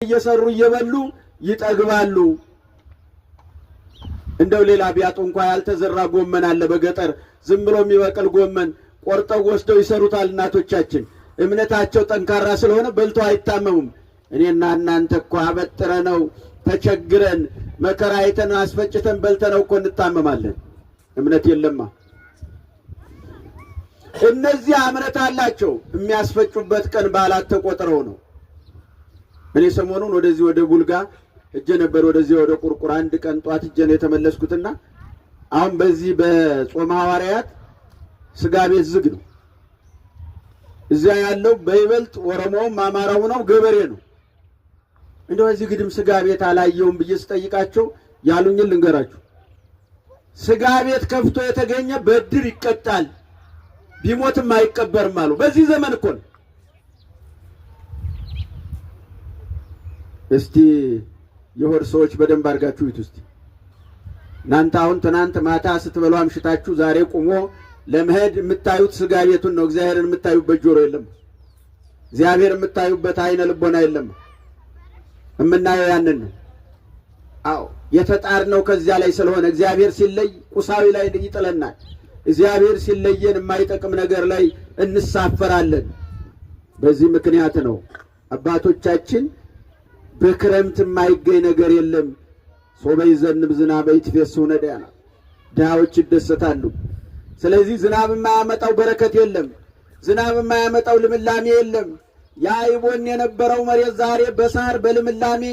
እየሰሩ እየበሉ ይጠግባሉ። እንደው ሌላ ቢያጡ እንኳን ያልተዘራ ጎመን አለ በገጠር ዝም ብሎ የሚበቅል ጎመን ቆርጠው ወስደው ይሰሩታል እናቶቻችን። እምነታቸው ጠንካራ ስለሆነ በልተው አይታመሙም። እኔና እናንተ እኮ አበጥረነው ተቸግረን መከራ አይተን አስፈጭተን በልተነው እኮ እንታመማለን። እምነት የለማ። እነዚህ እምነት አላቸው። የሚያስፈጩበት ቀን በዓላት ተቆጥረው ነው። እኔ ሰሞኑን ወደዚህ ወደ ቡልጋ እጄ ነበር ወደዚህ ወደ ቁርቁር አንድ ቀን ጧት እጄ ነው የተመለስኩትና አሁን በዚህ በጾም ሐዋርያት ስጋ ቤት ዝግ ነው። እዚያ ያለው በይበልጥ ኦሮሞውም አማራው ነው ገበሬ ነው። እንደው እዚህ ግድም ስጋ ቤት አላየውም ብዬ ስጠይቃቸው ያሉኝ ልንገራችሁ። ስጋ ቤት ከፍቶ የተገኘ በድር ይቀጣል ቢሞትም አይቀበርም አሉ። በዚህ ዘመን እኮ ነው። እስቲ የሆር ሰዎች በደንብ አድርጋችሁ ይቱ። እስቲ እናንተ አሁን ትናንት ማታ ስትበሉ አምሽታችሁ ዛሬ ቆሞ ለመሄድ የምታዩት ስጋ ቤቱን ነው። እግዚአብሔርን የምታዩበት ጆሮ የለም። እግዚአብሔር የምታዩበት አይነ ልቦና የለም። የምናየው ያንን ነው። አዎ የተጣርነው ከዚያ ላይ ስለሆነ እግዚአብሔር ሲለይ ቁሳዊ ላይ ይጥለናል። እግዚአብሔር ሲለየን የማይጠቅም ነገር ላይ እንሳፈራለን። በዚህ ምክንያት ነው አባቶቻችን በክረምት የማይገኝ ነገር የለም ሶበይ ዘንብ ዝናብ ይትፈስው ነዳያና ዳዎች ይደሰታሉ። ስለዚህ ዝናብ የማያመጣው በረከት የለም። ዝናብ የማያመጣው ልምላሜ የለም። ያ ይቦን የነበረው መሬት ዛሬ በሳር በልምላሜ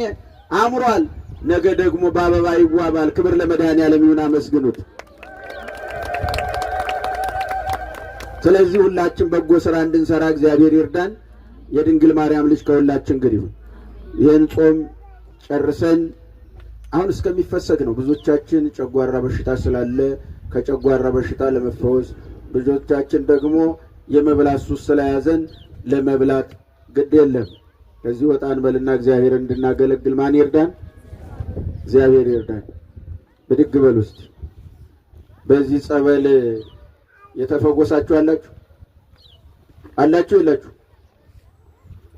አምሯል። ነገ ደግሞ በአበባ ይዋባል። ክብር ለመድኃኔዓለም ይሁን። አመስግኑት። ስለዚህ ሁላችን በጎ ሥራ እንድንሰራ እግዚአብሔር ይርዳን። የድንግል ማርያም ልጅ ከሁላችን ጋር ይሁን። ይህን ጾም ጨርሰን አሁን እስከሚፈሰግ ነው። ብዙዎቻችን ጨጓራ በሽታ ስላለ ከጨጓራ በሽታ ለመፈወስ ብዙዎቻችን ደግሞ የመብላት ሱስ ስለያዘን ለመብላት ግድ የለም። ከዚህ ወጣን በልና እግዚአብሔር እንድናገለግል ማን ይርዳን? እግዚአብሔር ይርዳን። ብድግ በሉ እስቲ። በዚህ ጸበል የተፈወሳችሁ አላችሁ? አላችሁ የላችሁ?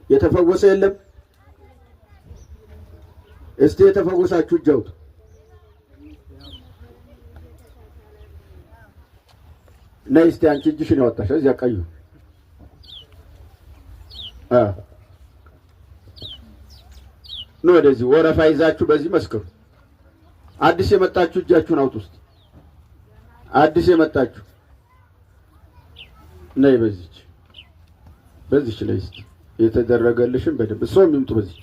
የተፈወሰ የለም? እስቲ የተፈወሳችሁ እጅ አውጡ። ነይ እስቲ አንቺ እጅሽን ያወጣሽ እዚያ ቀዩ ነው። ወደዚህ ወረፋ ይዛችሁ በዚህ መስክሩ። አዲስ የመጣችሁ እጃችሁን አውጡ እስቲ። አዲስ የመጣችሁ ነይ በዚች ላይ እስቲ የተደረገልሽን በደንብ ሰው የሚምጡ በዚህ